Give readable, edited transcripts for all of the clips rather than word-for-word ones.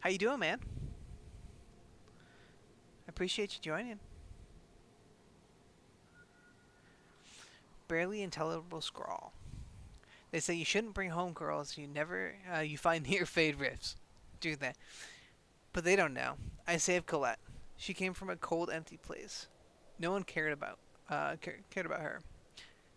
How you doing, man? I appreciate you joining. Barely intelligible scrawl. They say you shouldn't bring home girls you find near fade rifts. Do that. But they don't know. I saved Colette. She came from a cold, empty place. No one cared about her.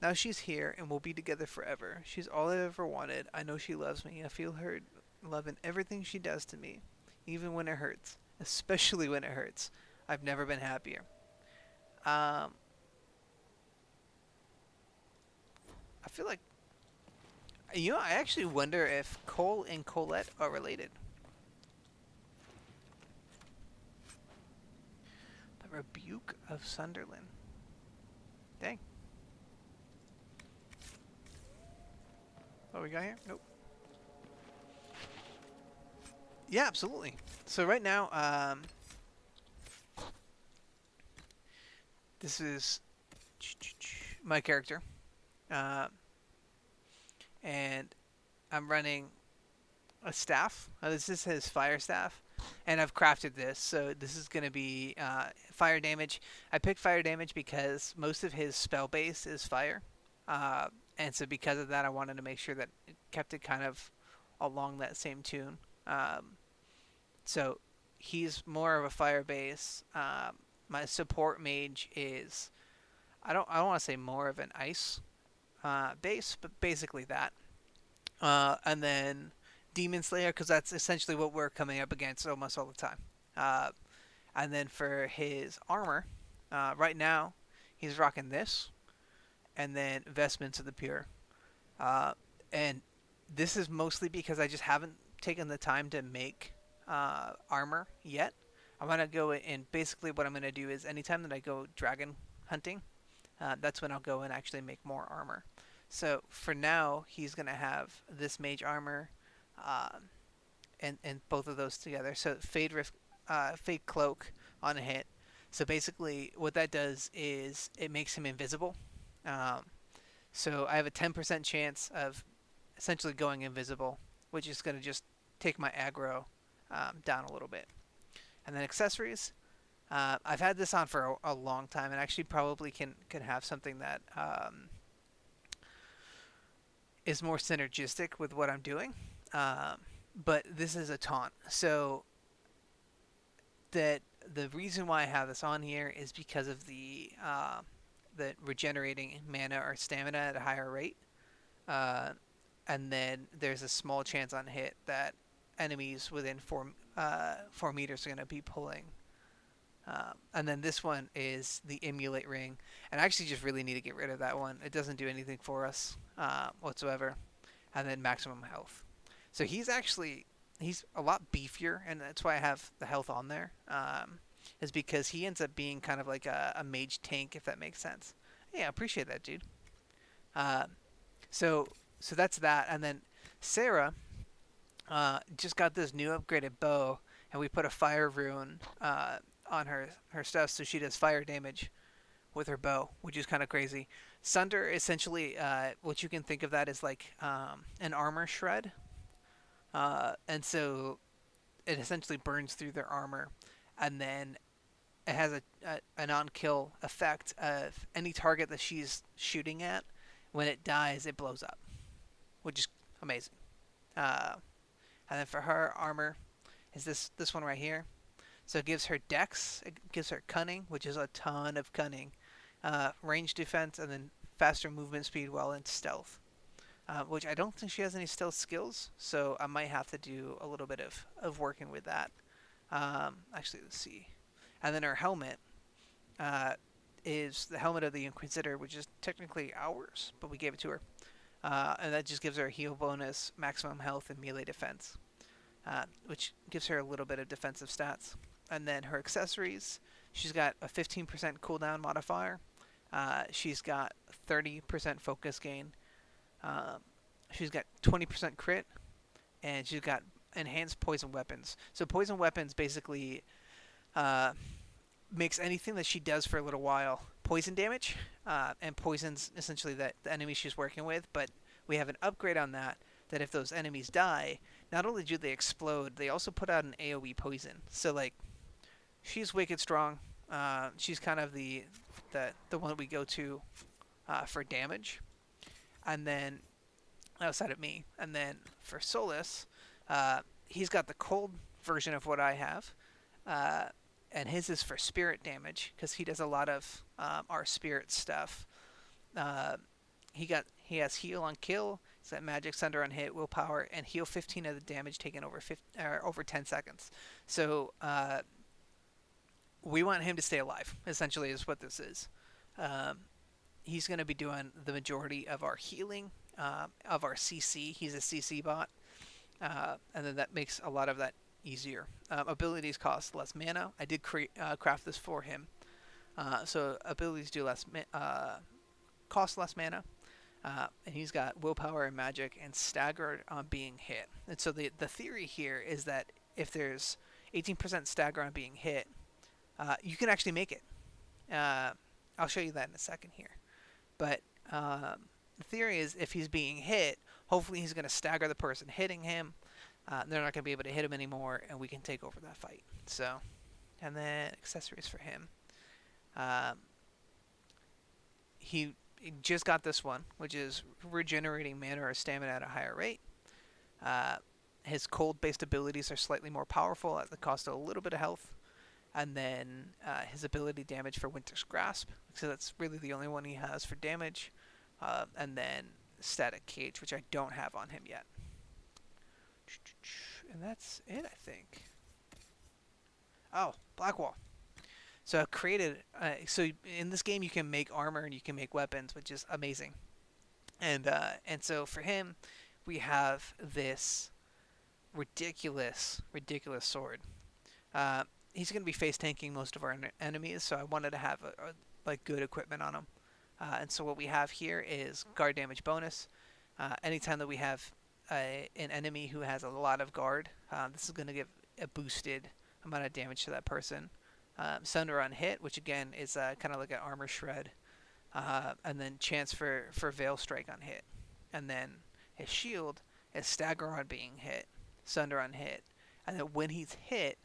Now she's here and we'll be together forever. She's all I ever wanted. I know she loves me. I feel her love in everything she does to me, even when it hurts, especially when it hurts. I've never been happier. Um, I feel like I actually wonder if Cole and Colette are related. The Rebuke of Sunderland. Dang. What we got here? Nope. Yeah, absolutely. So right now, this is my character, uh, and I'm running a staff. This is his fire staff, and I've crafted this. So this is going to be fire damage. I picked fire damage because most of his spell base is fire, uh, and so because of that, I wanted to make sure that it kept it kind of along that same tune. So he's more of a fire base. My support mage is I don't want to say more of an ice base, but basically that. And then Demon Slayer, because that's essentially what we're coming up against almost all the time. Uh, and then for his armor, right now he's rocking this, and then Vestments of the Pure. Uh, and this is mostly because I just haven't taken the time to make armor yet. I'm gonna go and basically what I'm gonna do is anytime that I go dragon hunting, that's when I'll go and actually make more armor. So for now, he's gonna have this mage armor, um, and both of those together. So fade cloak on a hit. So basically, what that does is it makes him invisible. Um, so I have a 10% chance of essentially going invisible, which is gonna just take my aggro down a little bit. And then accessories. I've had this on for a long time, and actually probably can have something that is more synergistic with what I'm doing. But this is a taunt, so that the reason why I have this on here is because of the regenerating mana or stamina at a higher rate. Uh, and then there's a small chance on hit that enemies within 4 meters are going to be pulling. And then this one is the emulate ring, and I actually just really need to get rid of that one. It doesn't do anything for us whatsoever. And then maximum health. So he's a lot beefier, and that's why I have the health on there. Is because he ends up being kind of like a mage tank, if that makes sense. Yeah, I appreciate that, dude. Uh, so so that's that, and then Sera just got this new upgraded bow, and we put a fire rune on her stuff, so she does fire damage with her bow, which is kind of crazy. Sunder essentially, what you can think of that as like an armor shred, and so it essentially burns through their armor, and then it has a non-kill effect of any target that she's shooting at. When it dies, it blows up, which is amazing. Uh, and then for her armor is this one right here. So it gives her dex, it gives her cunning, which is a ton of cunning, range defense, and then faster movement speed while in stealth. Which I don't think she has any stealth skills, so I might have to do a little bit of working with that. Actually, let's see. And then her helmet is the helmet of the Inquisitor, which is technically ours, but we gave it to her. And that just gives her a heal bonus, maximum health, and melee defense, which gives her a little bit of defensive stats. And then her accessories, she's got a 15% cooldown modifier. She's got 30% focus gain. She's got 20% crit, and she's got enhanced poison weapons. So poison weapons basically makes anything that she does for a little while poison damage, and poisons essentially the enemy she's working with. But we have an upgrade on that if those enemies die, not only do they explode, they also put out an AoE poison. So like, she's wicked strong. She's kind of the one we go to for damage, and then outside of me, and then for Solas, he's got the cold version of what I have, uh, and his is for spirit damage because he does a lot of our spirit stuff. Uh, he has heal on kill, he's got magic thunder on hit, willpower, and heal 15 of the damage taken over 10 seconds. So we want him to stay alive. Essentially, is what this is. Um, he's going to be doing the majority of our healing, of our CC. He's a CC bot, and then that makes a lot of that easier. Abilities cost less mana. I did craft this for him, so abilities do cost less mana. And he's got willpower and magic and staggered on being hit. And so the theory here is that if there's 18% stagger on being hit, you can actually make it. I'll show you that in a second here. But the theory is if he's being hit, hopefully he's going to stagger the person hitting him. They're not going to be able to hit him anymore, and we can take over that fight. So, and then accessories for him. He just got this one, which is regenerating mana or stamina at a higher rate. His cold-based abilities are slightly more powerful at the cost of a little bit of health. And then his ability damage for Winter's Grasp, so that's really the only one he has for damage. And then Static Cage, which I don't have on him yet. And that's it, I think. Oh, Blackwall. So I've created, so in this game you can make armor and you can make weapons, which is amazing. And so for him, we have this ridiculous sword. He's going to be face tanking most of our enemies, so I wanted to have like good equipment on him. And so what we have here is guard damage bonus. Anytime that we have an enemy who has a lot of guard, this is going to give a boosted amount of damage to that person. Sunder on hit, which again is kind of like an armor shred, and then chance for Veil Strike on hit. And then his shield is stagger on being hit, Sunder on hit, and then when he's hit,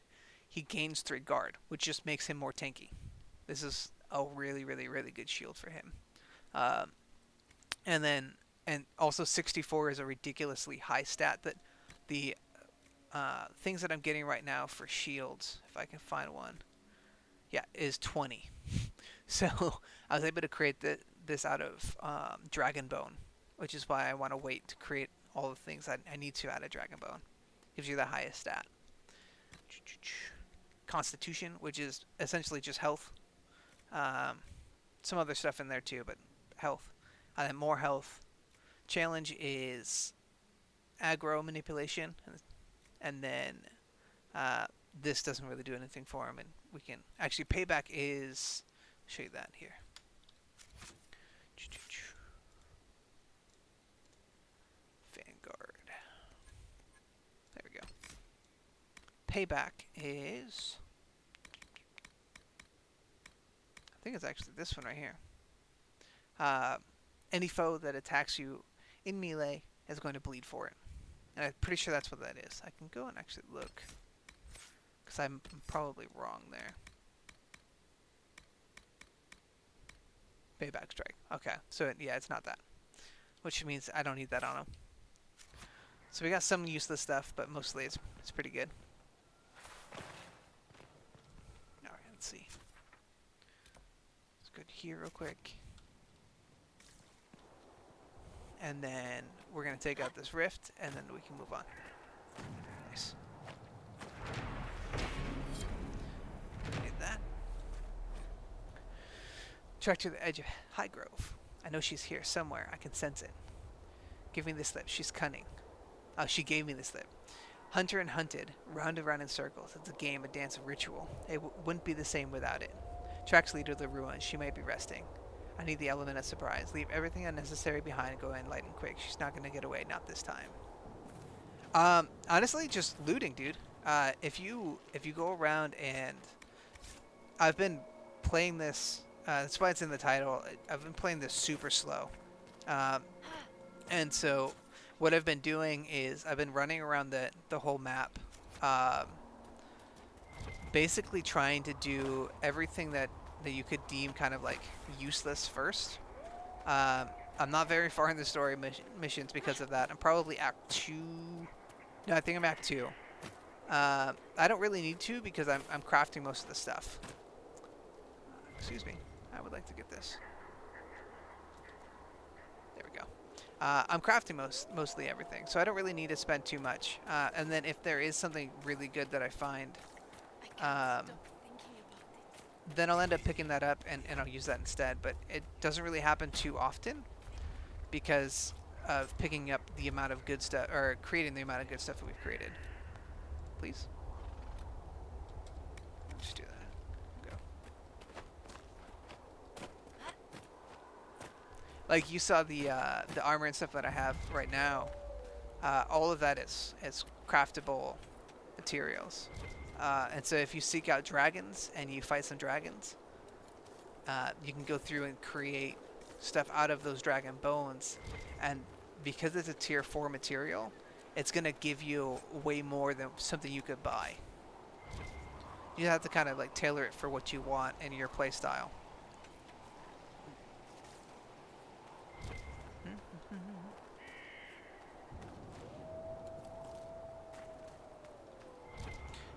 he gains 3 guard, which just makes him more tanky. This is a really good shield for him. And also 64 is a ridiculously high stat that the things that I'm getting right now for shields, if I can find one, is 20. So I was able to create this out of Dragon Bone, which is why I want to wait to create all the things I need to out of Dragon Bone. Gives you the highest stat. Constitution, which is essentially just health. Some other stuff in there too, but health. And then more health. Challenge is aggro manipulation, and then this doesn't really do anything for him, and we can actually payback is, I'll show you that here. Vangard. There we go. Payback is, I think it's actually this one right here. Any foe that attacks you in melee is going to bleed for it. And I'm pretty sure that's what that is. I can go and actually look, because I'm probably wrong there. Payback strike. Okay, so it's not that. Which means I don't need that on him. So we got some useless stuff, but mostly it's pretty good. Alright, let's see. Let's go here real quick. And then we're going to take out this rift, and then we can move on. Nice. Need that. Track to the edge of High Grove. I know she's here somewhere. I can sense it. Give me this lip. She's cunning. Oh, she gave me this lip. Hunter and hunted, round and round in circles. It's a game, a dance, a ritual. It wouldn't be the same without it. Tracks lead to the ruin. She might be resting. I need the element of surprise. Leave everything unnecessary behind. Go in light and quick. She's not going to get away. Not this time. Honestly, just looting, dude. If you go around and... I've been playing this... that's why it's in the title. I've been playing this super slow. And so what I've been doing is I've been running around the whole map, um, basically trying to do everything that you could deem kind of like useless first. Um, I'm not very far in the story missions because of that. I'm probably Act 2. No, I think I'm Act 2. I don't really need to because I'm crafting most of the stuff. Excuse me. I would like to get this. There we go. I'm crafting mostly everything, so I don't really need to spend too much. And then if there is something really good that I find, um, then I'll end up picking that up and I'll use that instead. But it doesn't really happen too often because of picking up the amount of good stuff, or creating the amount of good stuff that we've created. Please. Just do that. Go. Like you saw the armor and stuff that I have right now. All of that is craftable materials. And so if you seek out dragons and you fight some dragons, you can go through and create stuff out of those dragon bones. And because it's a tier 4 material, it's going to give you way more than something you could buy. You have to kind of like tailor it for what you want in your playstyle.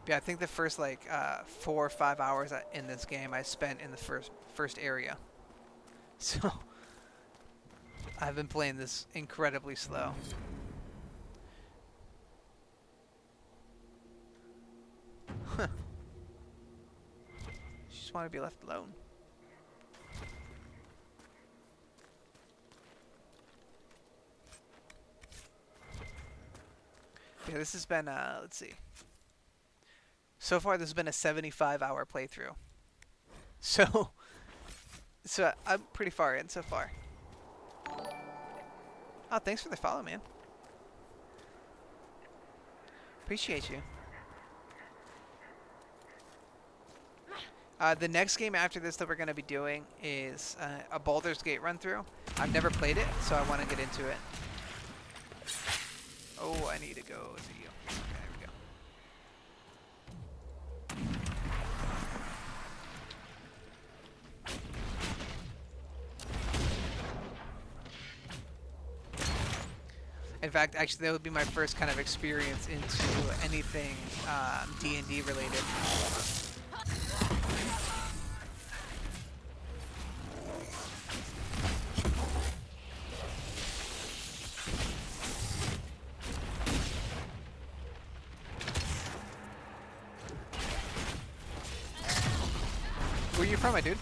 Yeah, I think the first like 4 or 5 hours in this game I spent in the first area. So I've been playing this incredibly slow. Huh. Just want to be left alone. Yeah, this has been let's see. So far, this has been a 75-hour playthrough. So I'm pretty far in so far. Oh, thanks for the follow, man. Appreciate you. The next game after this that we're going to be doing is a Baldur's Gate run-through. I've never played it, so I want to get into it. Oh, I need to go to you. In fact, actually, that would be my first kind of experience into anything D&D related. Where are you from, my dude?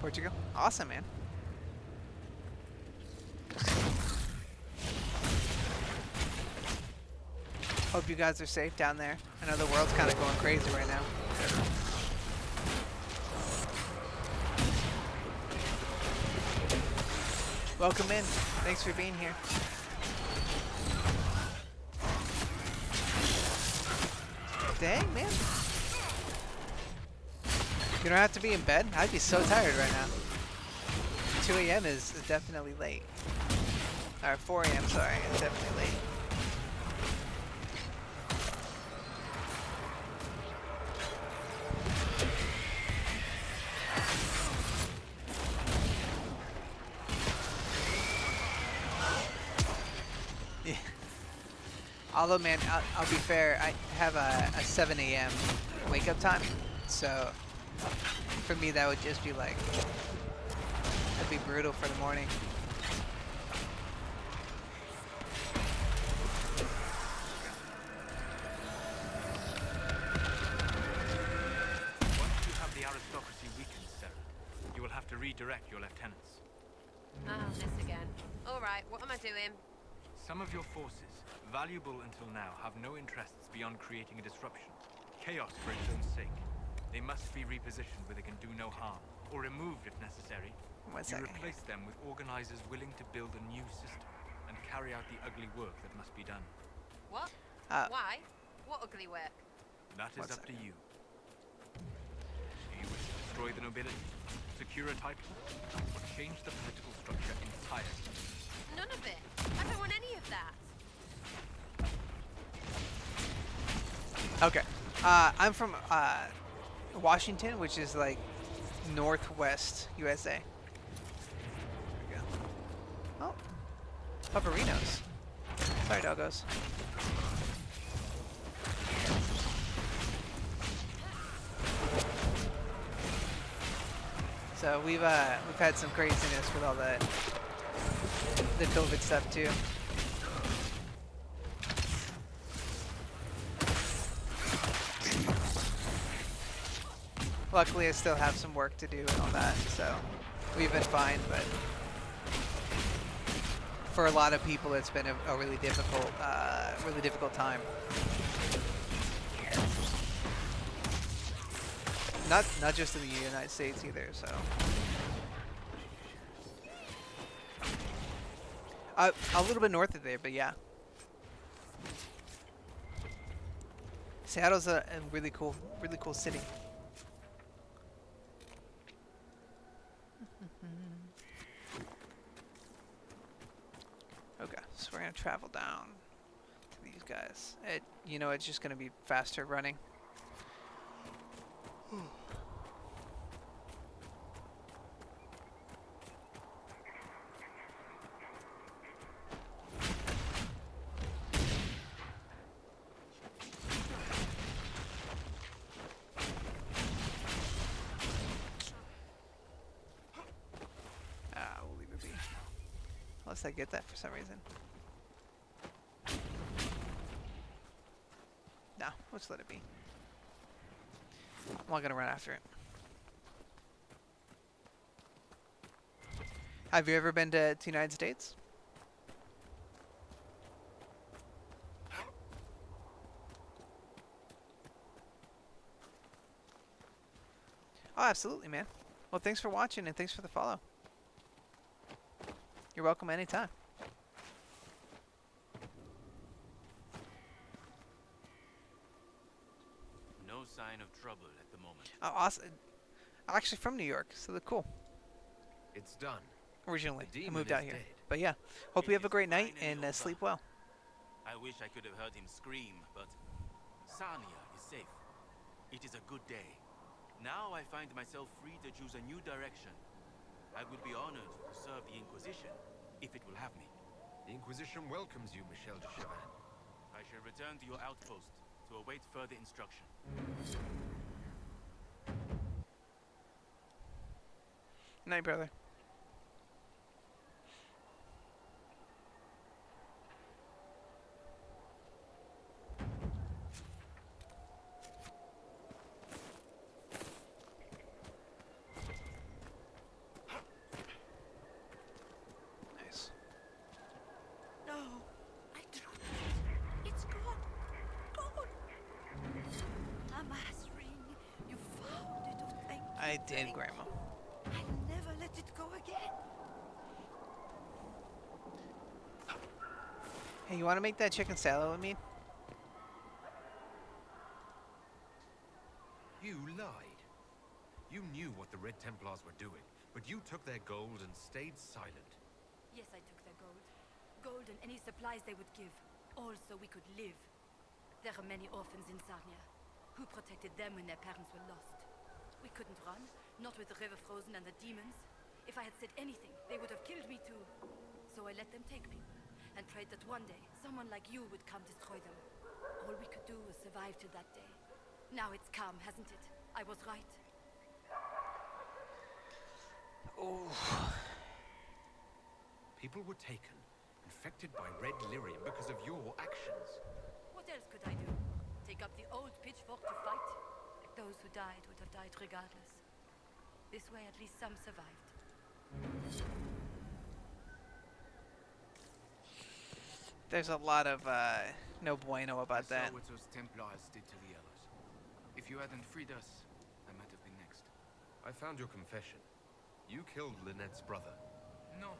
Portugal? Awesome, man. Hope you guys are safe down there. I know the world's kind of going crazy right now. Welcome in. Thanks for being here. Dang, man. You don't have to be in bed? I'd be so tired right now. 2 a.m. is definitely late. Or 4 a.m., sorry. It's definitely late. Yeah. Although, man, I'll be fair. I have a 7 a.m. wake-up time. So for me, that would just be like, that'd be brutal for the morning. Once you have the aristocracy weakened, Sera, you will have to redirect your lieutenants. Oh, this again. Alright, what am I doing? Some of your forces, valuable until now, have no interests beyond creating a disruption. Chaos for its own sake. They must be repositioned where they can do no harm, or removed if necessary. One You second. replace them with organizers willing to build a new system and carry out the ugly work that must be done. What? Why? What ugly work? That is One up to second. you. Do you wish to destroy the nobility, secure a title, or change the political structure entirely? None of it. I don't want any of that. Okay. I'm from Washington, which is like northwest USA. There we go. Oh, Puperinos. Sorry, doggos. So we've had some craziness with all the COVID stuff too. Luckily, I still have some work to do and all that, so we've been fine. But for a lot of people, it's been a really difficult time. Not just in the United States either. So a little bit north of there, but yeah. Seattle's a really cool city. Okay, so we're gonna travel down to these guys. It's just gonna be faster running. We'll leave it be. Unless I get that for some reason. No, let's let it be. I'm not gonna run after it. Have you ever been to the United States? Oh, absolutely, man. Well, thanks for watching and thanks for the follow. You're welcome anytime. No sign of trouble at the moment. Oh, awesome. I'm actually from New York, so they're cool. It's done. Originally, The I demon moved out is here. dead. But yeah, hope you It have a is great night finally and over. sleep well. I wish I could have heard him scream, but Sarnia is safe. It is a good day. Now I find myself free to choose a new direction. I would be honored to serve the Inquisition, if it will have me. The Inquisition welcomes you, Michel de Chavannes. I shall return to your outpost to await further instruction. Night, brother. Nice. No, I dropped it. It's gone. Gone. A mass ring. You found it. Oh, thank you. I did, thank Grandma. you. I'll never let it go again. Hey, you want to make that chicken salad with me? You lied. You knew what the Red Templars were doing, but you took their gold and stayed silent. Yes, I took their gold. Gold and any supplies they would give. All so we could live. There are many orphans in Sarnia. Who protected them when their parents were lost? We couldn't run, not with the river frozen and the demons. If I had said anything, they would have killed me too. So I let them take me, and prayed that one day, someone like you would come destroy them. All we could do was survive till that day. Now it's calm, hasn't it? I was right. Oh. People were taken, infected by red lyrium because of your actions. What else could I do? Take up the old pitchfork to fight? Those who died would have died regardless. This way at least some survived. There's a lot of no bueno I about saw that. what those Templars did to the others. If you hadn't freed us, I might have been next. I found your confession. You killed Lynette's brother. No.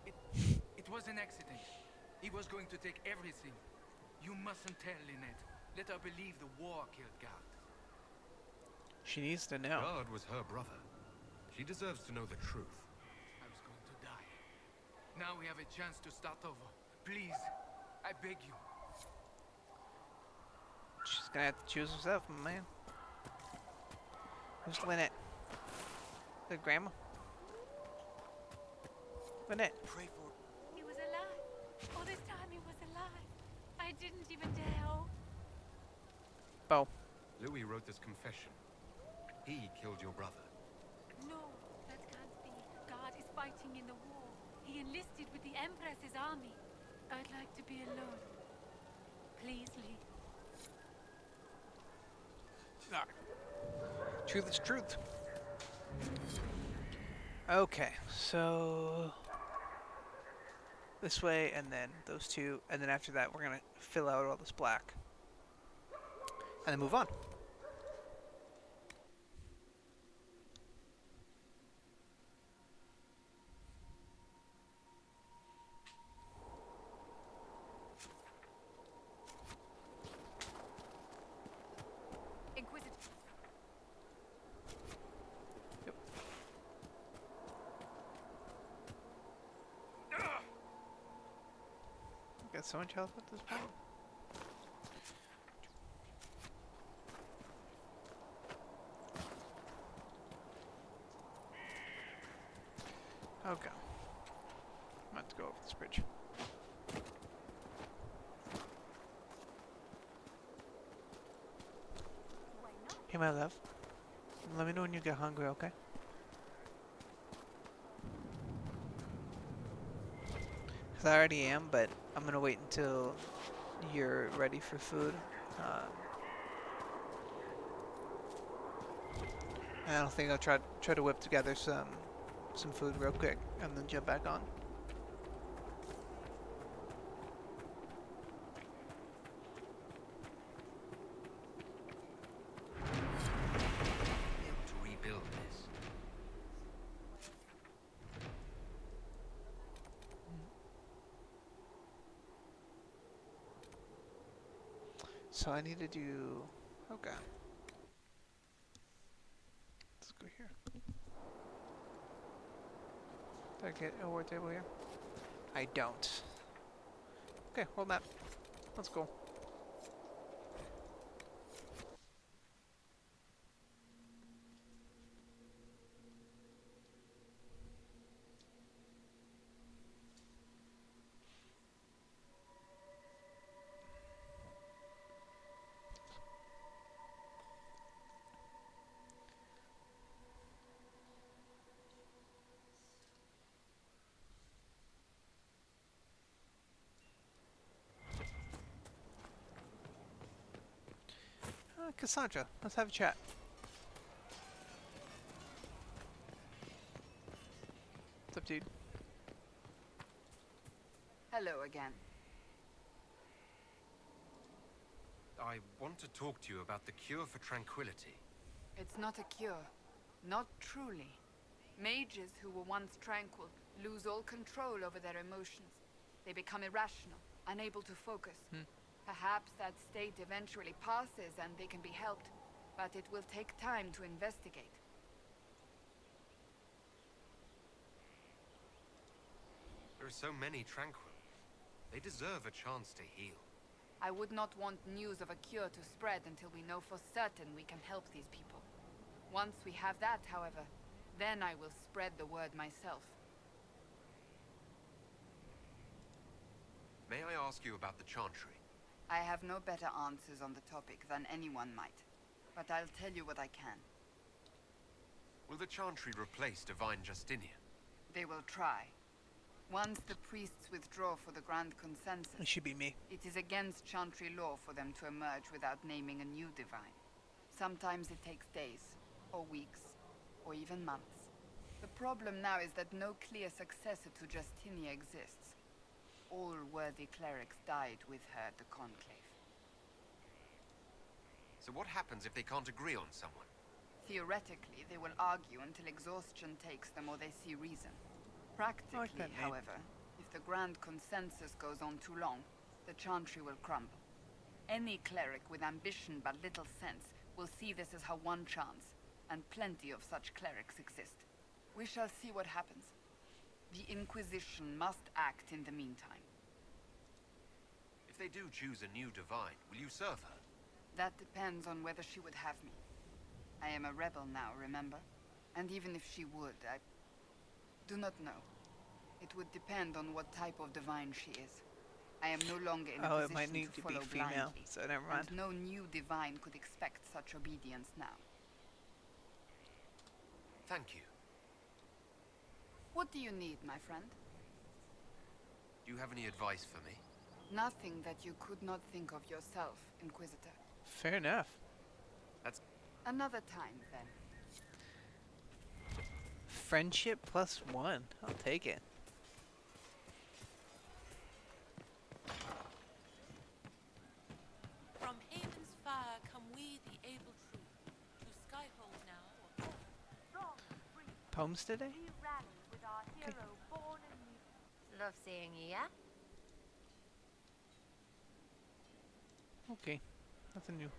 It was an accident. He was going to take everything. You mustn't tell Lynette. Let her believe the war killed Gard. She needs to know. Guard was her brother. She deserves to know the truth. I was going to die. Now we have a chance to start over. Please, I beg you. She's gonna have to choose herself, my man. Who's Lynette? The grandma? Lynette. Pray for... He was alive. All this time he was alive. I didn't even dare. Bo. Louis wrote this confession. He killed your brother. No, that can't be. God is fighting in the war. He enlisted with the Empress's army. I'd like to be alone. Please leave. Truth is truth. Okay, so this way, and then those two, and then after that, we're gonna fill out all this black, and then move on. Inquisitor. Got so much health at this point. Okay. I'm about to go over this bridge. Hey, my love. Let me know when you get hungry, okay? Because I already am, but I'm going to wait until you're ready for food. And I don't think I'll try to whip together some food real quick and then jump back on. To rebuild this. So I need to do... Okay. Let's go here. Do I get a war table here? I don't. Okay, world map. Let's go. Cassandra, let's have a chat. What's up, dude? Hello again. I want to talk to you about the cure for tranquility. It's not a cure. Not truly. Mages who were once tranquil lose all control over their emotions. They become irrational, unable to focus. Perhaps that state eventually passes and they can be helped, but it will take time to investigate. There are so many tranquil. They deserve a chance to heal. I would not want news of a cure to spread until we know for certain we can help these people. Once we have that, however, then I will spread the word myself. May I ask you about the Chantry? I have no better answers on the topic than anyone might, but I'll tell you what I can. Will the Chantry replace Divine Justinian? They will try. Once the priests withdraw for the Grand Consensus, It should be me. it is against Chantry law for them to emerge without naming a new divine. Sometimes it takes days, or weeks, or even months. The problem now is that no clear successor to Justinia exists. All worthy clerics died with her at the Conclave. So what happens if they can't agree on someone? Theoretically, they will argue until exhaustion takes them or they see reason. Practically, that name. however, if the grand consensus goes on too long, the Chantry will crumble. Any cleric with ambition but little sense will see this as her one chance, and plenty of such clerics exist. We shall see what happens. The Inquisition must act in the meantime. If they do choose a new divine, will you serve her? That depends on whether she would have me. I am a rebel now, remember? And even if she would, I do not know. It would depend on what type of divine she is. I am no longer in a Oh, it position might need to be follow female, blindly, so never mind. and no new divine could expect such obedience now. Thank you. What do you need, my friend? Do you have any advice for me? Nothing that you could not think of yourself, Inquisitor. Fair enough. Another time, then. Friendship +1. I'll take it. From Haven's fire come we, the able true, to Skyhold now, or strong, free, Poems today? we rally with our hero born anew. Love seeing you, yeah? Okay. Nothing new.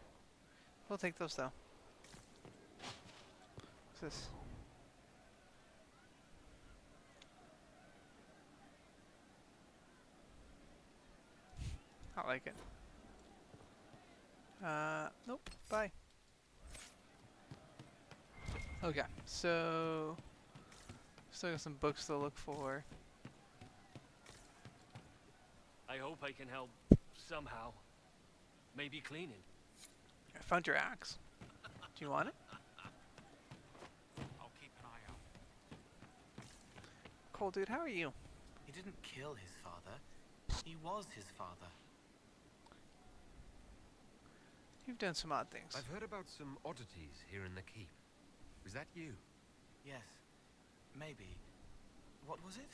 We'll take those though. What's this? I like it. Nope. Bye. Okay, so still got some books to look for. I hope I can help somehow. Maybe cleaning. I found your axe. Do you want it? I'll keep an eye out. Cole, dude, how are you? He didn't kill his father. He was his father. You've done some odd things. I've heard about some oddities here in the keep. Was that you? Yes. Maybe. What was it?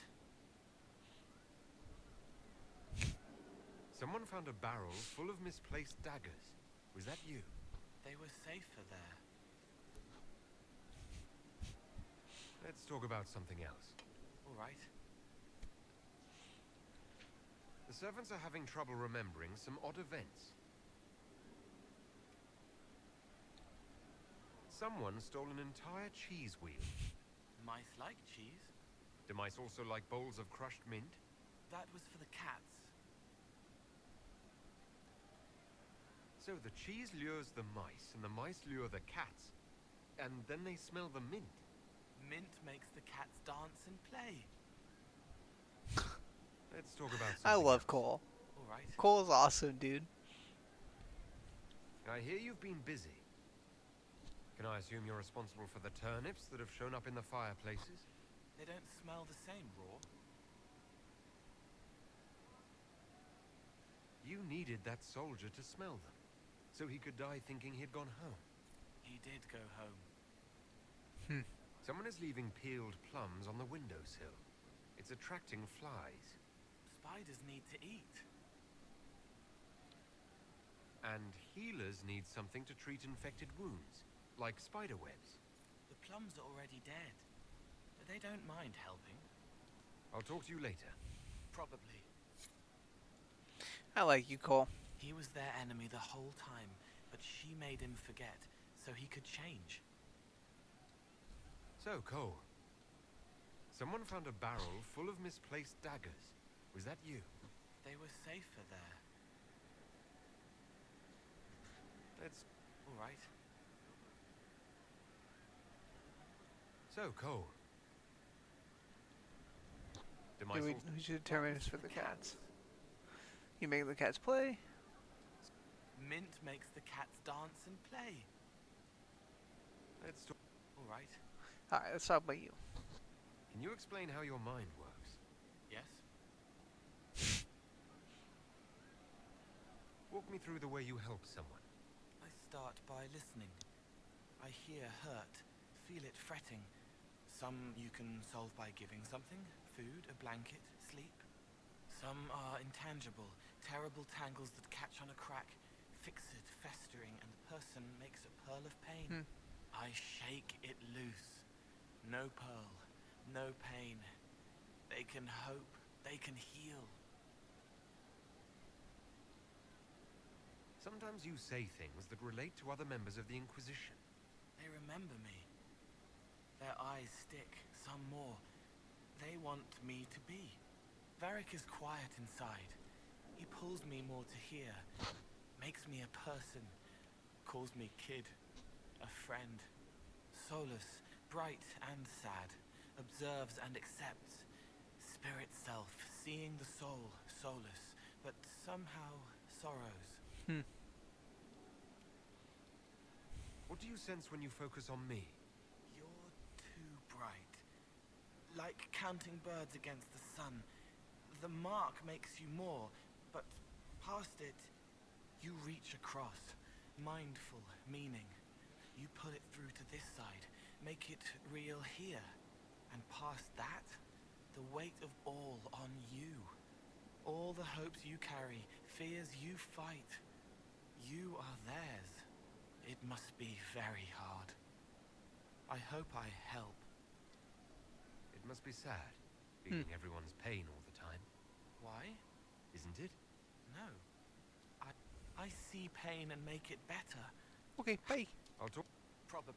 Someone found a barrel full of misplaced daggers. Was that you? They were safer there. Let's talk about something else. All right. The servants are having trouble remembering some odd events. Someone stole an entire cheese wheel. Mice like cheese. Do mice also like bowls of crushed mint? That was for the cats. So the cheese lures the mice, and the mice lure the cats, and then they smell the mint. Mint makes the cats dance and play. Let's talk about something I love else. Cole. All right. Cole's awesome, dude. I hear you've been busy. Can I assume you're responsible for the turnips that have shown up in the fireplaces? They don't smell the same raw. You needed that soldier to smell them, so he could die thinking he'd gone home. He did go home. Someone is leaving peeled plums on the windowsill. It's attracting flies. Spiders need to eat. And healers need something to treat infected wounds, like spider webs. The plums are already dead. But they don't mind helping. I'll talk to you later. Probably. I like you, Cole. He was their enemy the whole time, but she made him forget, so he could change. So, Cole. Someone found a barrel full of misplaced daggers. Was that you? They were safer there. Let's... All right. So, Cole. Do mice We also... should determine this for the cats. You make the cats play. Mint makes the cats dance and play. Let's talk... All right. Alright, let's talk about you. Can you explain how your mind works? Yes? Walk me through the way you help someone. I start by listening. I hear hurt, feel it fretting. Some you can solve by giving something, food, a blanket, sleep. Some are intangible, terrible tangles that catch on a crack, fixed, festering, and the person makes a pearl of pain. I shake it loose. No pearl, no pain. They can hope, they can heal. Sometimes you say things that relate to other members of the Inquisition. They remember me. Their eyes stick, some more. They want me to be. Varric is quiet inside. He pulls me more to hear, makes me a person, calls me kid, a friend. Solas, bright and sad, observes and accepts. Spirit self, seeing the soul, Solas, but somehow sorrows. What do you sense when you focus on me? You're too bright. Like counting birds against the sun. The mark makes you more, but past it, you reach across. Mindful, meaning. You pull it through to this side, make it real here. And past that, the weight of all on you. All the hopes you carry, fears you fight. You are theirs. It must be very hard. I hope I help. It must be sad, feeling everyone's pain all the time. Why? Isn't it? No. I see pain and make it better. Okay, bye. I'll talk. Probably.